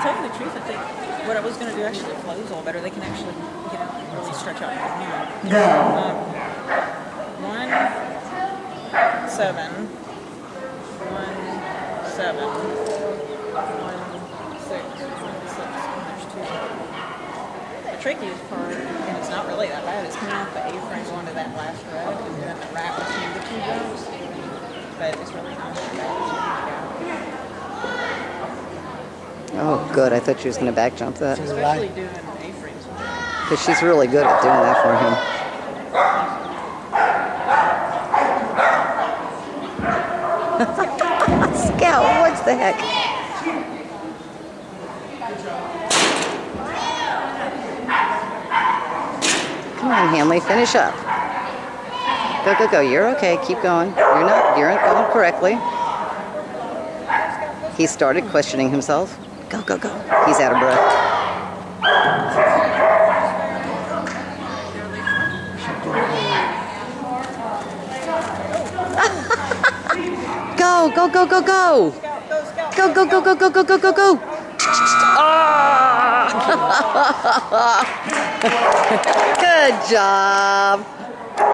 tell you the truth, I think what I was going to do actually flows a little better. They can actually, really stretch out from here. 1, 7, 1, 7, 1, 6, 1, 6, and there's 2. The trickiest part, and it's not really that bad, is coming off the A-frame going to that last red and then the wrap between the 2 rows. But it's really not that bad. Oh, good. I thought she was going to back jump that. Especially doing A-frames. Because she's really good at doing that for him. Scout, what the heck? Come on, Hanley, finish up. Go, go, go. You're okay. Keep going. You're not going correctly. He started questioning himself. Go, go, go. He's out of breath. Go, go, go, go, go. Go, go, go, go, go, go, go, go, go. Ah! Good job.